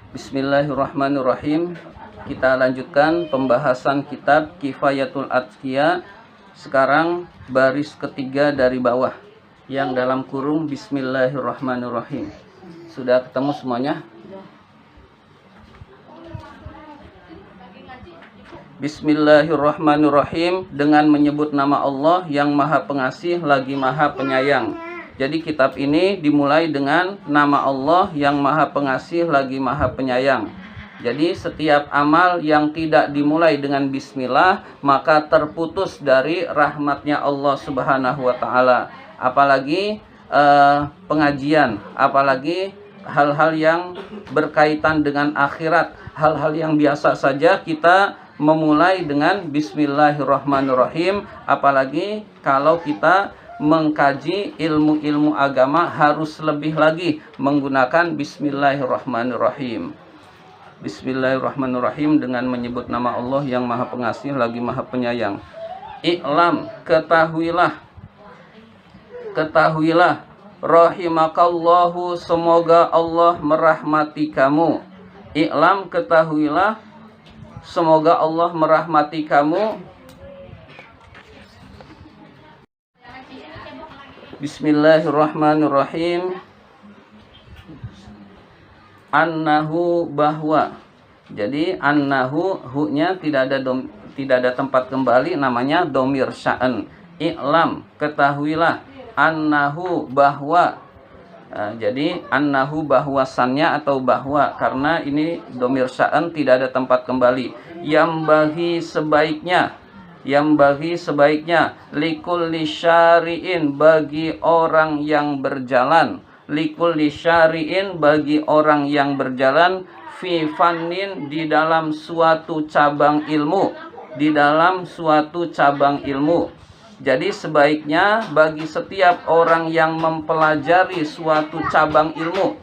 Bismillahirrahmanirrahim. Kita lanjutkan pembahasan kitab Kifayatul Atqiya. Sekarang baris ketiga dari bawah yang dalam kurung Bismillahirrahmanirrahim. Sudah ketemu semuanya? Bismillahirrahmanirrahim, dengan menyebut nama Allah yang Maha Pengasih lagi Maha Penyayang. Jadi kitab ini dimulai dengan nama Allah yang Maha Pengasih lagi Maha Penyayang. Jadi setiap amal yang tidak dimulai dengan bismillah maka terputus dari rahmatnya Allah Subhanahu wa taala. Apalagi pengajian, apalagi hal-hal yang berkaitan dengan akhirat, hal-hal yang biasa saja kita memulai dengan bismillahirrahmanirrahim, apalagi kalau kita mengkaji ilmu-ilmu agama harus lebih lagi menggunakan bismillahirrahmanirrahim. Bismillahirrahmanirrahim, dengan menyebut nama Allah yang Maha Pengasih lagi Maha Penyayang. I'lam, ketahuilah, rahimakallahu, semoga Allah merahmati kamu. I'lam, ketahuilah, semoga Allah merahmati kamu. Bismillahirrahmanirrahim. Annahu, bahwa. Jadi annahu, hu-nya tidak ada tempat kembali, namanya domir sya'an. I'lam, ketahuilah. Annahu, bahwa. Jadi annahu bahwasannya atau bahwa, karena ini domir sya'an tidak ada tempat kembali. Yang bagi sebaiknya likulli syari'in, bagi orang yang berjalan, likulli syari'in, bagi orang yang berjalan, fi fannin, di dalam suatu cabang ilmu, di dalam suatu cabang ilmu. Jadi sebaiknya bagi setiap orang yang mempelajari suatu cabang ilmu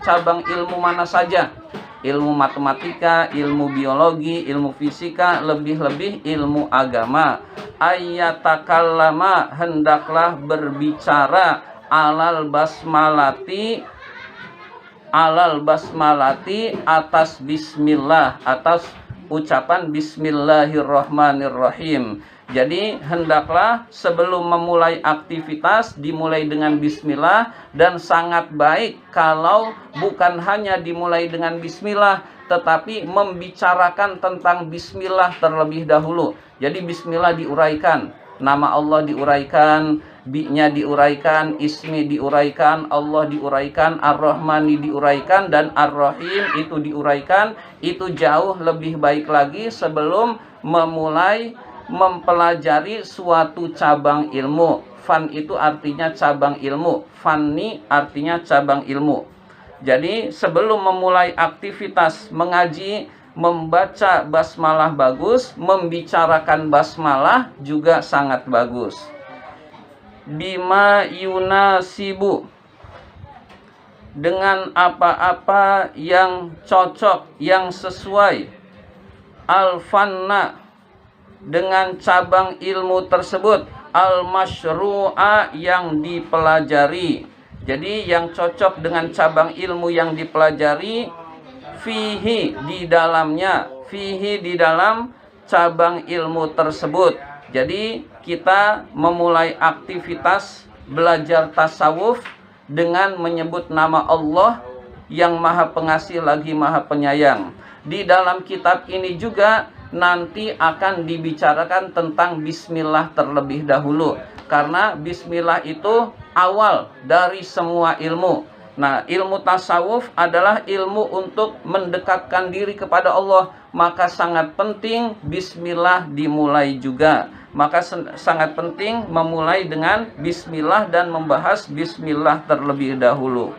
mana saja, ilmu matematika, ilmu biologi, ilmu fisika, lebih-lebih ilmu agama, ayatakallama, hendaklah berbicara, alal basmalati, atas bismillah, atas ucapan bismillahirrahmanirrahim. Jadi hendaklah sebelum memulai aktivitas dimulai dengan bismillah, dan sangat baik kalau bukan hanya dimulai dengan bismillah tetapi membicarakan tentang bismillah terlebih dahulu. Jadi bismillah diuraikan, nama Allah diuraikan, bi-nya diuraikan, ismi diuraikan, Allah diuraikan, ar-Rahmani diuraikan, dan ar-Rahim itu diuraikan. Itu jauh lebih baik lagi sebelum memulai mempelajari suatu cabang ilmu. Fan itu artinya cabang ilmu, fanni artinya cabang ilmu. Jadi sebelum memulai aktivitas mengaji, membaca basmalah bagus, membicarakan basmalah juga sangat bagus. Bima yunasibu, dengan apa-apa yang cocok, yang sesuai, al-fanna, dengan cabang ilmu tersebut, al-masyru'a, yang dipelajari. Jadi yang cocok dengan cabang ilmu yang dipelajari, fihi, di dalamnya, fihi, di dalam cabang ilmu tersebut. Jadi kita memulai aktivitas belajar tasawuf dengan menyebut nama Allah yang Maha Pengasih lagi Maha Penyayang. Di dalam kitab ini juga nanti akan dibicarakan tentang bismillah terlebih dahulu, karena bismillah itu awal dari semua ilmu. Nah, ilmu tasawuf adalah ilmu untuk mendekatkan diri kepada Allah, maka sangat penting bismillah dimulai juga. Maka sangat penting memulai dengan bismillah dan membahas bismillah terlebih dahulu.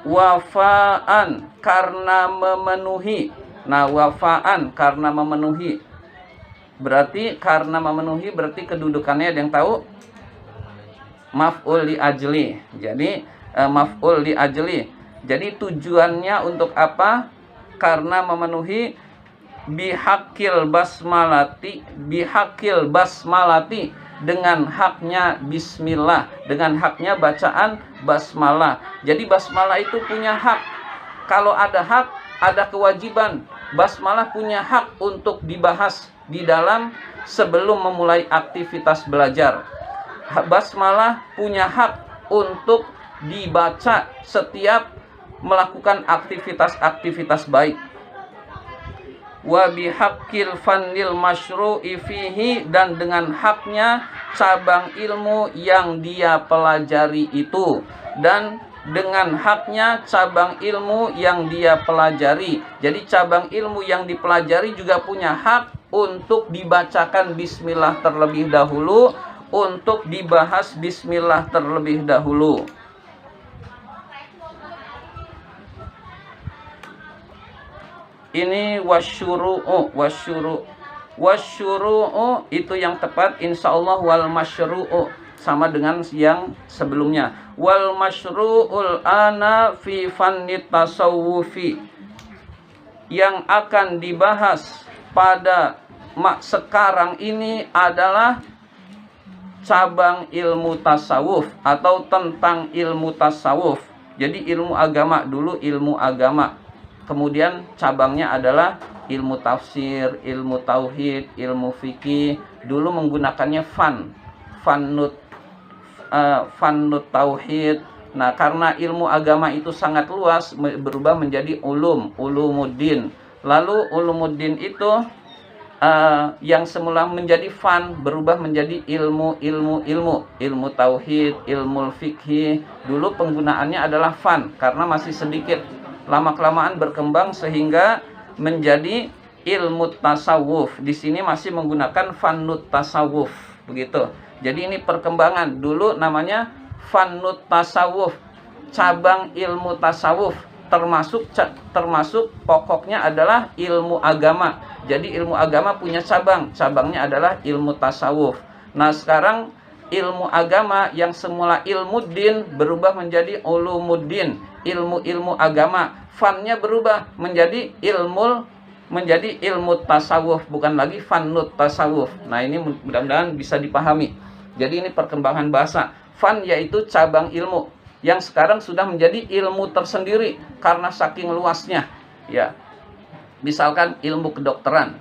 Wafaan, karena memenuhi. Nah, wafaan karena memenuhi. Berarti karena memenuhi berarti kedudukannya ada yang tahu? Maf'ul li ajli. Jadi maf'ul li ajli. Jadi tujuannya untuk apa? Karena bihaqil basmalati, dengan haknya bismillah, dengan haknya bacaan basmalah. Jadi basmalah itu punya hak. Kalau ada hak, ada kewajiban. Basmalah punya hak untuk dibahas di dalam sebelum memulai aktivitas belajar. Basmalah punya hak untuk dibaca setiap melakukan aktivitas-aktivitas baik. Wa bihaqqil fannil masyru'i fihi, dan dengan haknya cabang ilmu yang dia pelajari itu, dan dengan haknya cabang ilmu yang dia pelajari. Jadi cabang ilmu yang dipelajari juga punya hak untuk dibacakan bismillah terlebih dahulu, untuk dibahas bismillah terlebih dahulu. Ini wasyuru'u itu yang tepat insyaallah. Wal masyru'u sama dengan yang sebelumnya. Wal masyru'ul ana fi fannit tasawufi, yang akan dibahas pada sekarang ini adalah cabang ilmu tasawuf atau tentang ilmu tasawuf. Jadi ilmu agama dulu, ilmu agama. Kemudian cabangnya adalah ilmu tafsir, ilmu tauhid, ilmu fikih. Dulu menggunakannya fannut tauhid. Nah, karena ilmu agama itu sangat luas, berubah menjadi ulumuddin. Lalu ulumuddin itu yang semula menjadi berubah menjadi ilmu tauhid, ilmu fikih. Dulu penggunaannya adalah karena masih sedikit. Lama-kelamaan berkembang sehingga menjadi ilmu tasawuf. Di sini masih menggunakan fannut tasawuf, begitu. Jadi ini perkembangan. Dulu namanya fannut tasawuf, cabang ilmu tasawuf, termasuk pokoknya adalah ilmu agama. Jadi ilmu agama punya cabangnya adalah ilmu tasawuf. Nah, sekarang ilmu agama yang semula ilmu din berubah menjadi ulumuddin, ilmu agama. Fannya berubah menjadi ilmu tasawuf, bukan lagi fannut tasawuf. Nah, ini mudah-mudahan bisa dipahami. Jadi ini perkembangan bahasa. Fan yaitu cabang ilmu yang sekarang sudah menjadi ilmu tersendiri karena saking luasnya. Ya, misalkan ilmu kedokteran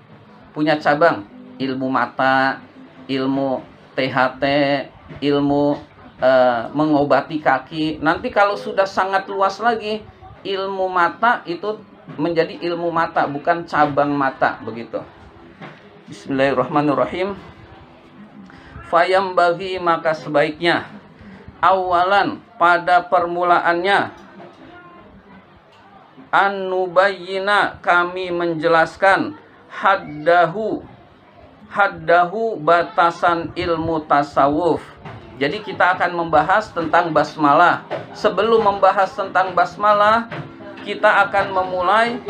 punya cabang, ilmu mata, ilmu THT, ilmu mengobati kaki. Nanti kalau sudah sangat luas lagi, ilmu mata itu menjadi ilmu mata, bukan cabang mata, begitu. Bismillahirrahmanirrahim. Fayam bagi, maka sebaiknya awalan pada permulaannya an-nubayyina, kami menjelaskan haddahu batasan ilmu tasawuf. Jadi kita akan membahas tentang basmalah. Sebelum membahas tentang basmalah, kita akan memulai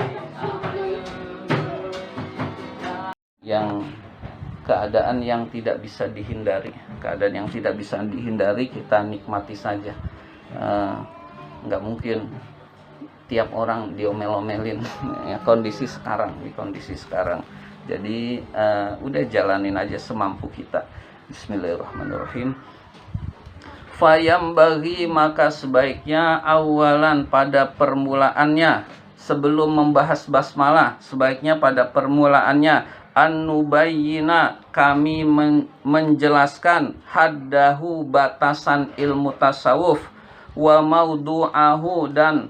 yang keadaan yang tidak bisa dihindari. Keadaan yang tidak bisa dihindari kita nikmati saja. Nggak mungkin tiap orang diomel-omelin. Ya, di kondisi sekarang. Jadi udah jalanin aja semampu kita. Bismillahirrahmanirrahim. Fayam bagi, maka sebaiknya awalan pada permulaannya, sebelum membahas basmalah, sebaiknya pada permulaannya an-nubayyina, kami menjelaskan haddahu batasan ilmu tasawuf, wa maudu'ahu, dan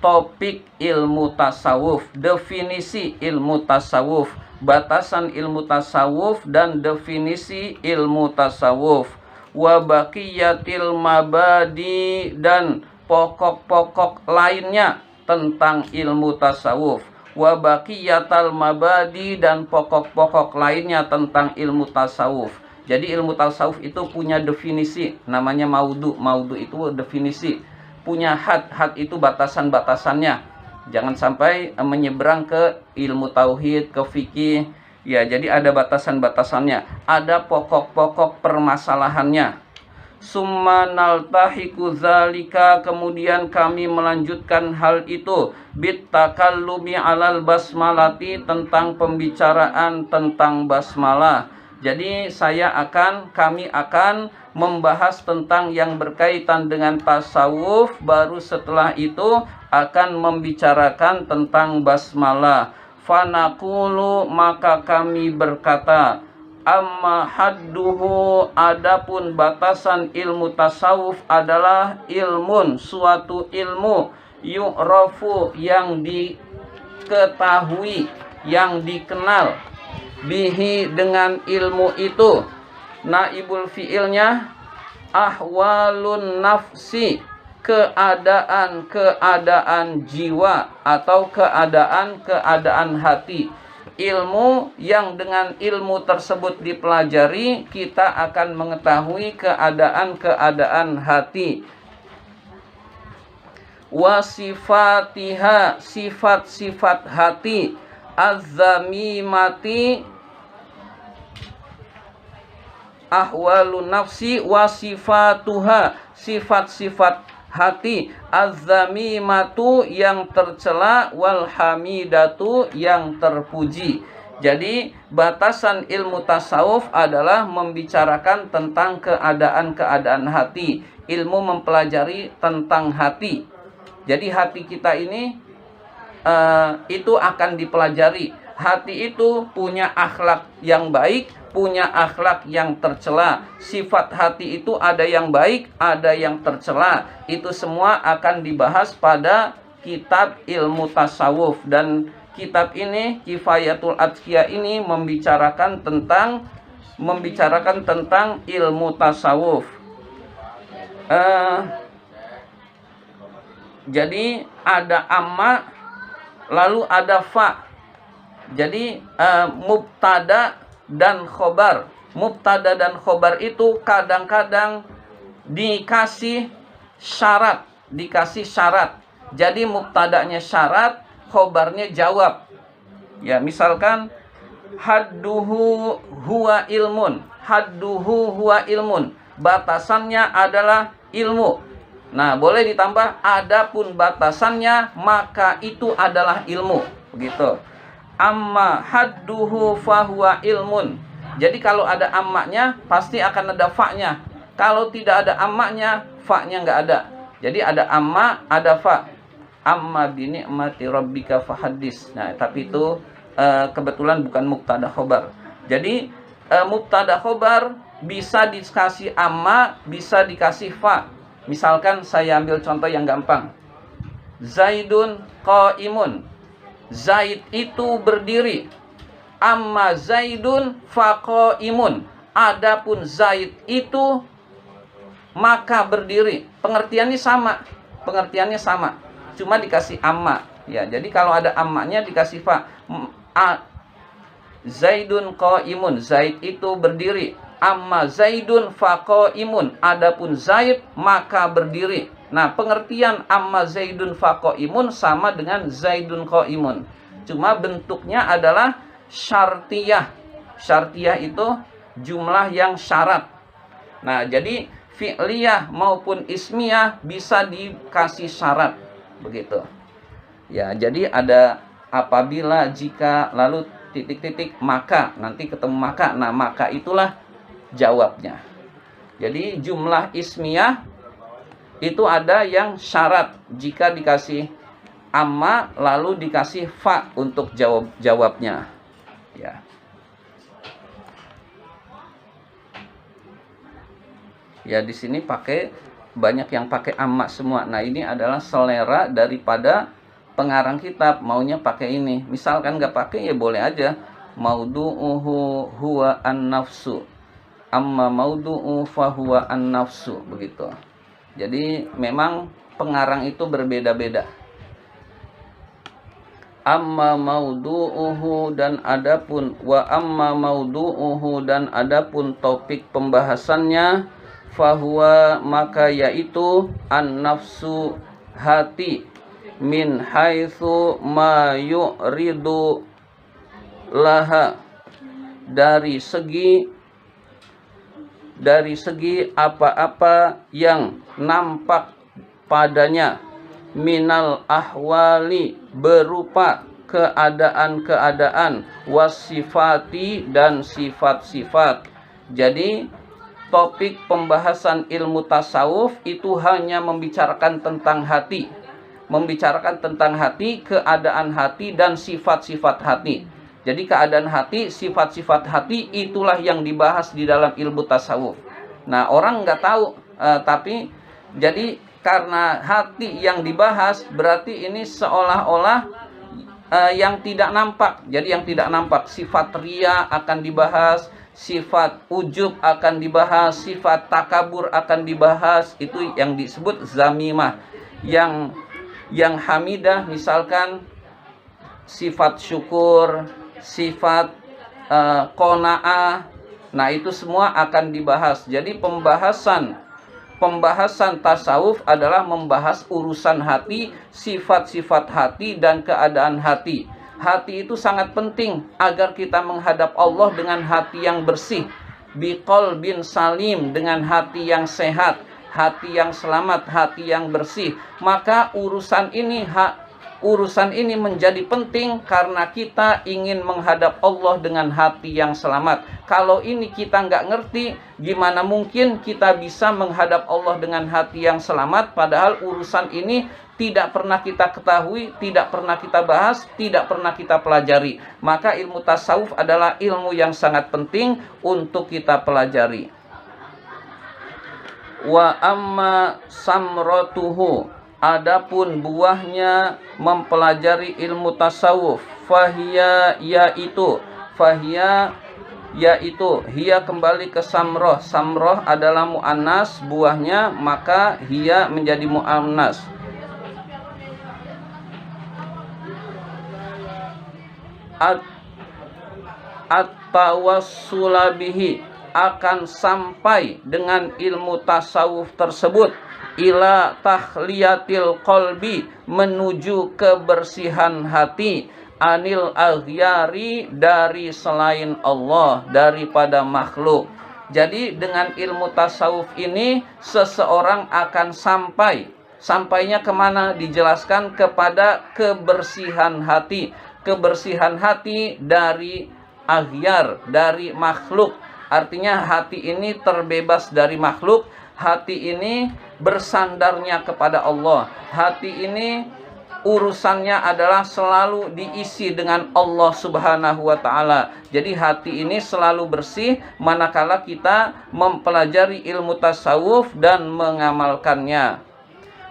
topik ilmu tasawuf, definisi ilmu tasawuf, batasan ilmu tasawuf dan definisi ilmu tasawuf, wa baqiyatil mabadi, dan pokok-pokok lainnya tentang ilmu tasawuf, wa baqiyatal mabadi, dan pokok-pokok lainnya tentang ilmu tasawuf. Jadi ilmu tasawuf itu punya definisi, namanya maudu itu definisi, punya had itu batasan-batasannya. Jangan sampai menyeberang ke ilmu tauhid, ke fikih. Ya, jadi ada batasan-batasannya, ada pokok-pokok permasalahannya. Summa naltahiku zalika, kemudian kami melanjutkan hal itu bit takallumi alal basmalati, tentang pembicaraan tentang basmalah. Jadi kami akan membahas tentang yang berkaitan dengan tasawuf, baru setelah itu akan membicarakan tentang basmalah. Fanaqulu, maka kami berkata, amma hadduhu, adapun batasan ilmu tasawuf adalah ilmun, suatu ilmu, yu'rafu, yang diketahui, yang dikenal, bihi, dengan ilmu itu. Naibul fi'ilnya ahwalun nafsi, keadaan jiwa atau keadaan hati. Ilmu yang dengan ilmu tersebut dipelajari, kita akan mengetahui keadaan hati. Wasifatiha, sifat-sifat hati. Az-zamimati, ahwalun nafsi, wasifatuha, sifat-sifat hati. Az-zamimatu, yang tercela, wal hamidatu, yang terpuji. Jadi batasan ilmu tasawuf adalah membicarakan tentang keadaan hati. Ilmu mempelajari tentang hati. Jadi hati kita ini itu akan dipelajari. Hati itu punya akhlak yang baik, punya akhlak yang tercela. Sifat hati itu ada yang baik, ada yang tercela. Itu semua akan dibahas pada kitab ilmu tasawuf. Dan kitab ini, Kifayatul Atqiya ini, membicarakan tentang ilmu tasawuf. Jadi ada amma, lalu ada fa. Jadi mubtada dan khobar. Mubtada dan khobar itu kadang-kadang dikasih syarat. Jadi mubtadanya syarat, khobarnya jawab. Ya, misalkan hadduhu huwa ilmun. Hadduhu huwa ilmun. Batasannya adalah ilmu. Nah, boleh ditambah adapun batasannya, maka itu adalah ilmu. Begitu. Amma hadduhu fahuwa ilmun. Jadi kalau ada ammanya, pasti akan ada fa-nya. Kalau tidak ada ammanya, fa-nya nggak ada. Jadi ada amma, ada fa. Amma bi ni'mati rabbika fahaddis. Nah, tapi itu kebetulan bukan mubtada khobar. Jadi mubtada khobar bisa dikasih amma, bisa dikasih fa. Misalkan saya ambil contoh yang gampang. Zaidun qaimun. Zaid itu berdiri. Amma Zaidun faqaimun. Adapun Zaid itu maka berdiri. Pengertiannya sama. Cuma dikasih amma. Ya, jadi kalau ada ammanya dikasih fa. Zaidun qaimun. Zaid itu berdiri. Amma Zaidun faqaimun. Adapun Zaid maka berdiri. Nah, pengertian amma Zaidun faqaimun sama dengan Zaidun qaimun. Cuma bentuknya adalah syartiyah. Syartiyah itu jumlah yang syarat. Nah, jadi fi'liyah maupun ismiyah bisa dikasih syarat. Begitu. Ya, jadi ada apabila, jika, lalu titik-titik, maka. Nanti ketemu maka. Nah, maka itulah jawabnya. Jadi jumlah ismiyah itu ada yang syarat, jika dikasih amma lalu dikasih fa untuk jawabnya. Ya. Ya, di sini banyak yang pakai amma semua. Nah, ini adalah selera daripada pengarang kitab, maunya pakai ini. Misalkan nggak pakai ya boleh aja. Maudu'uhu huwa an-nafsu. Amma maudu'u fahuwa an-nafsu, begitu. Jadi memang pengarang itu berbeda-beda. Amma maudu'uhu, dan adapun topik pembahasannya, fahuwa, maka yaitu an-nafsu, hati, min haitsu ma yu'ridu laha, dari segi apa-apa yang nampak padanya, minal ahwali, berupa keadaan-keadaan, wasifati dan sifat-sifat. Jadi topik pembahasan ilmu tasawuf itu hanya membicarakan tentang hati, keadaan hati dan sifat-sifat hati. Jadi keadaan hati, sifat-sifat hati itulah yang dibahas di dalam ilmu tasawuf. Nah, orang nggak tahu, tapi jadi karena hati yang dibahas berarti ini seolah-olah yang tidak nampak. Jadi yang tidak nampak, sifat ria akan dibahas, sifat ujub akan dibahas, sifat takabur akan dibahas. Itu yang disebut zamimah. Yang hamidah misalkan sifat syukur, sifat qanaah. Nah, itu semua akan dibahas. Jadi pembahasan tasawuf adalah membahas urusan hati, sifat-sifat hati dan keadaan hati. Hati itu sangat penting agar kita menghadap Allah dengan hati yang bersih, biqalbin salim, dengan hati yang sehat, hati yang selamat, hati yang bersih. Maka urusan ini menjadi penting karena kita ingin menghadap Allah dengan hati yang selamat. Kalau ini kita nggak ngerti, gimana mungkin kita bisa menghadap Allah dengan hati yang selamat, padahal urusan ini tidak pernah kita ketahui, tidak pernah kita bahas, tidak pernah kita pelajari. Maka ilmu tasawuf adalah ilmu yang sangat penting untuk kita pelajari. Wa amma samratuhu, adapun buahnya mempelajari ilmu tasawuf, fahiya yaitu hiya kembali ke samroh. Samroh adalah mu'annas buahnya, maka hiya menjadi mu'annas. At-tawassula bihi, akan sampai dengan ilmu tasawuf tersebut, ila tahliyatil qalbi, menuju kebersihan hati, anil aghyari, dari selain Allah, daripada makhluk. Jadi dengan ilmu tasawuf ini seseorang akan sampainya kemana? Dijelaskan kepada kebersihan hati. Kebersihan hati dari aghyar, dari makhluk. Artinya hati ini terbebas dari makhluk. Hati ini bersandarnya kepada Allah. Hati ini urusannya adalah selalu diisi dengan Allah Subhanahu wa ta'ala. Jadi hati ini selalu bersih manakala kita mempelajari ilmu tasawuf dan mengamalkannya.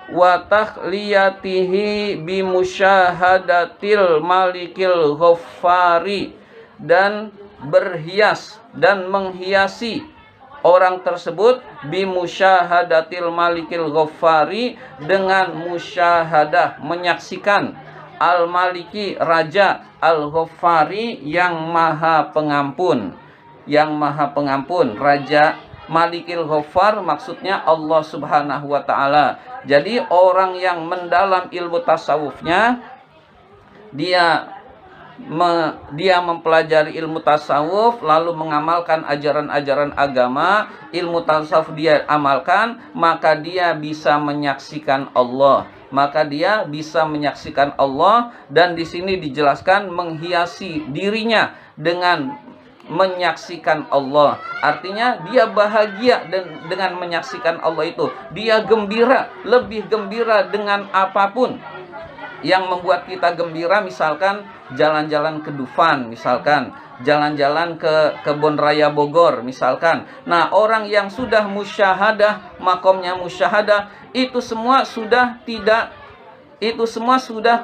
Wa takhliyatihi bimusyahadatil malikil ghaffari, dan berhias dan menghiasi orang tersebut bimusyahadatil malikil ghaffari, dengan musyahadah, menyaksikan, al maliki, raja, al ghaffari, yang maha pengampun, raja malikil ghaffar maksudnya Allah Subhanahu wa ta'ala. Jadi orang yang mendalam ilmu tasawufnya, dia mempelajari ilmu tasawuf lalu mengamalkan ajaran-ajaran agama, ilmu tasawuf dia amalkan, maka dia bisa menyaksikan Allah. Dan di sini dijelaskan menghiasi dirinya dengan menyaksikan Allah. Artinya dia bahagia dengan menyaksikan Allah itu. Dia gembira, lebih gembira dengan apapun yang membuat kita gembira, misalkan jalan-jalan ke Dufan, misalkan jalan-jalan ke Kebun Raya Bogor, misalkan. Nah, orang yang sudah musyahadah, makomnya musyahadah, itu semua sudah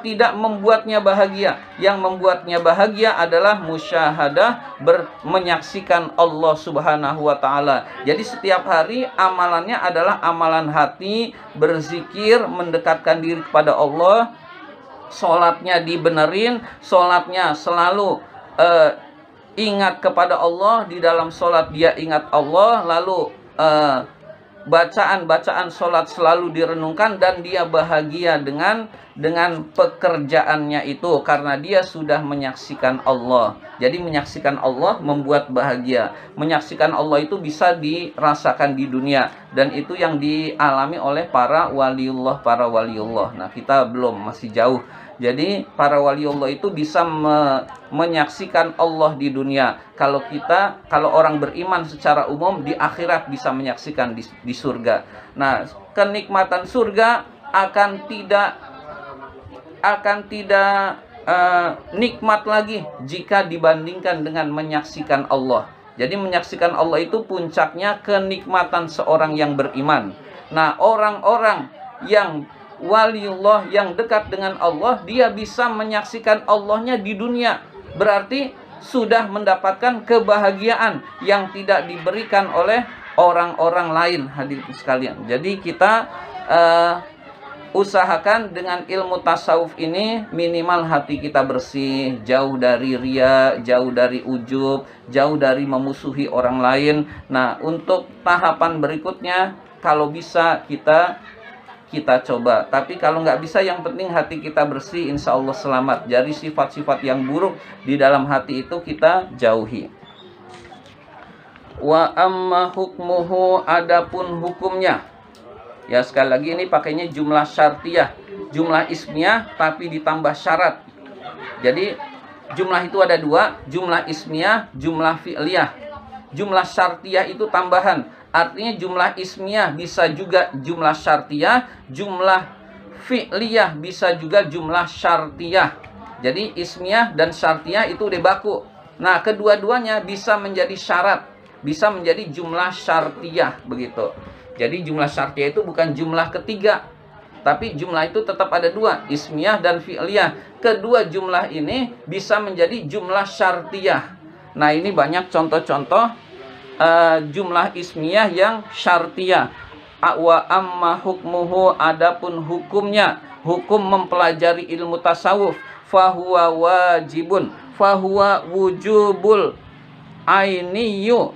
tidak membuatnya bahagia. Yang membuatnya bahagia adalah musyahadah, menyaksikan Allah Subhanahu wa ta'ala. Jadi setiap hari amalannya adalah amalan hati, berzikir, mendekatkan diri kepada Allah. Sholatnya dibenerin, sholatnya selalu ingat kepada Allah. Di dalam sholat dia ingat Allah, lalu bacaan-bacaan sholat selalu direnungkan, dan dia bahagia dengan dengan pekerjaannya itu, karena dia sudah menyaksikan Allah. Jadi menyaksikan Allah membuat bahagia. Menyaksikan Allah itu bisa dirasakan di dunia, dan itu yang dialami oleh para waliullah. Nah, kita belum, masih jauh. Jadi para waliullah itu bisa menyaksikan Allah di dunia. Kalau orang beriman secara umum di akhirat bisa menyaksikan di surga. Nah, kenikmatan surga akan tidak nikmat lagi jika dibandingkan dengan menyaksikan Allah. Jadi menyaksikan Allah itu puncaknya kenikmatan seorang yang beriman. Nah, orang-orang yang waliullah, yang dekat dengan Allah, dia bisa menyaksikan Allahnya di dunia. Berarti sudah mendapatkan kebahagiaan yang tidak diberikan oleh orang-orang lain, hadirin sekalian. Jadi kita usahakan dengan ilmu tasawuf ini minimal hati kita bersih, jauh dari riya, jauh dari ujub, jauh dari memusuhi orang lain. Nah, untuk tahapan berikutnya kalau bisa kita coba. Tapi kalau nggak bisa, yang penting hati kita bersih, insya Allah selamat. Jadi sifat-sifat yang buruk di dalam hati itu kita jauhi. Wa amma hukmuhu, adapun hukumnya. Ya, sekali lagi ini pakainya jumlah syartiyah, jumlah ismiyah tapi ditambah syarat. Jadi jumlah itu ada dua, jumlah ismiyah, jumlah fi'liyah. Jumlah syartiyah itu tambahan. Artinya jumlah ismiyah bisa juga jumlah syartiyah, jumlah fi'liyah bisa juga jumlah syartiyah. Jadi ismiyah dan syartiyah itu udah baku. Nah, kedua-duanya bisa menjadi syarat, bisa menjadi jumlah syartiyah begitu. Jadi jumlah syartiyah itu bukan jumlah ketiga, tapi jumlah itu tetap ada dua, ismiyah dan fi'liyah. Kedua jumlah ini bisa menjadi jumlah syartiyah. Nah, ini banyak contoh-contoh jumlah ismiyah yang syartiyah. Wa amma hukmuhu, adapun hukumnya, hukum mempelajari ilmu tasawuf, fahuwa wajibun, fahuwa wujubul ainiyu,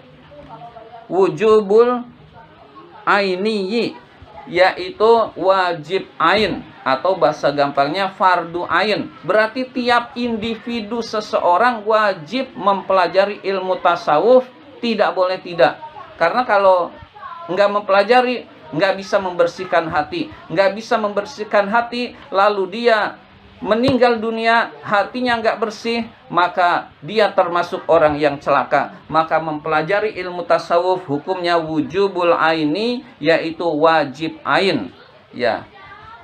wujubul ainiyi, yaitu wajib ain, atau bahasa gampangnya fardu ain. Berarti tiap individu seseorang wajib mempelajari ilmu tasawuf, tidak boleh tidak. Karena kalau nggak mempelajari, nggak bisa membersihkan hati. Nggak bisa membersihkan hati, lalu dia meninggal dunia, hatinya nggak bersih, maka dia termasuk orang yang celaka. Maka mempelajari ilmu tasawuf hukumnya wujubul aini, yaitu wajib ain. Ya,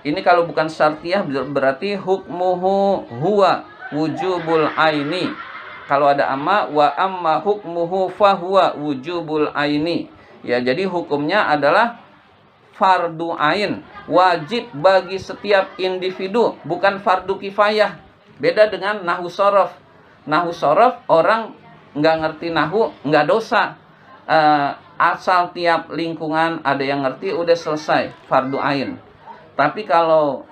ini kalau bukan syartiyah berarti hukmuhu huwa wujubul aini. Kalau ada amma, wa amma hukmuhu fahuwa wujubul aini. Ya, jadi hukumnya adalah fardu ain, wajib bagi setiap individu, bukan fardu kifayah. Beda dengan nahwu shorof. Nahwu shorof orang nggak ngerti nahwu nggak dosa. Asal tiap lingkungan ada yang ngerti, udah selesai, fardu ain. Tapi kalau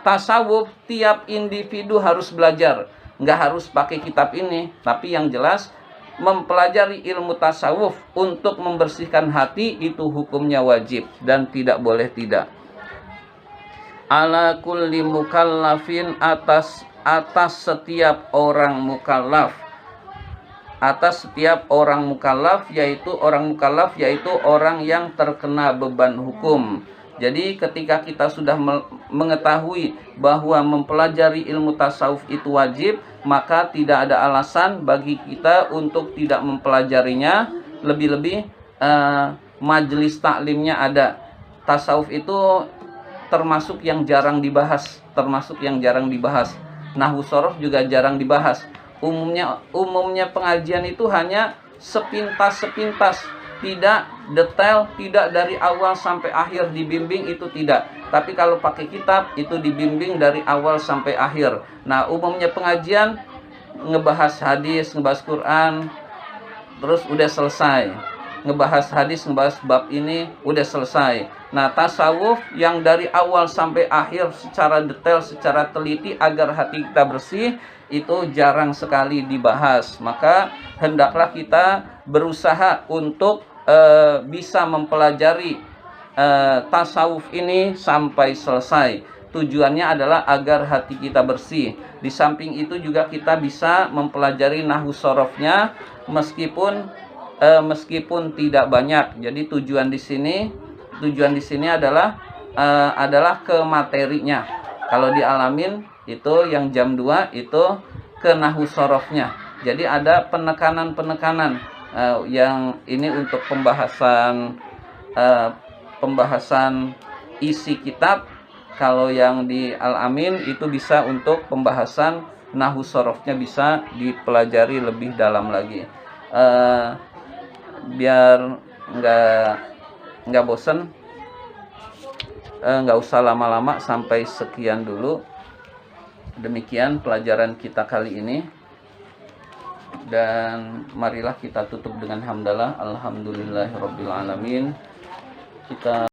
tasawuf, tiap individu harus belajar. Nggak harus pakai kitab ini, tapi yang jelas mempelajari ilmu tasawuf untuk membersihkan hati itu hukumnya wajib dan tidak boleh tidak. Ala kulli mukallafin, atas setiap orang mukallaf. Atas setiap orang mukallaf, yaitu orang yang terkena beban hukum. Jadi ketika kita sudah mengetahui bahwa mempelajari ilmu tasawuf itu wajib, maka tidak ada alasan bagi kita untuk tidak mempelajarinya. Lebih-lebih majelis taklimnya ada. Tasawuf itu termasuk yang jarang dibahas, Nahwu shorof juga jarang dibahas. Umumnya pengajian itu hanya sepintas, tidak detail, tidak dari awal sampai akhir dibimbing, itu tidak. Tapi kalau pakai kitab itu dibimbing dari awal sampai akhir. Nah, umumnya pengajian ngebahas hadis, ngebahas Quran, terus udah selesai. Ngebahas hadis, ngebahas bab ini, udah selesai. Nah, tasawuf yang dari awal sampai akhir secara detail, secara teliti agar hati kita bersih, itu jarang sekali dibahas. Maka hendaklah kita berusaha untuk bisa mempelajari tasawuf ini sampai selesai. Tujuannya adalah agar hati kita bersih. Di samping itu juga kita bisa mempelajari nahwu sorofnya meskipun tidak banyak. Jadi tujuan di sini adalah ke materinya. Kalau di Alamin itu yang jam 2 itu ke nahwu sorofnya. Jadi ada penekanan yang ini untuk pembahasan isi kitab. Kalau yang di Al-Amin itu bisa untuk pembahasan nahwu sorofnya, bisa dipelajari lebih dalam lagi. Biar nggak bosen, nggak usah lama-lama, sampai sekian dulu. Demikian pelajaran kita kali ini, dan marilah kita tutup dengan hamdalah. Alhamdulillahirabbil alamin. Kita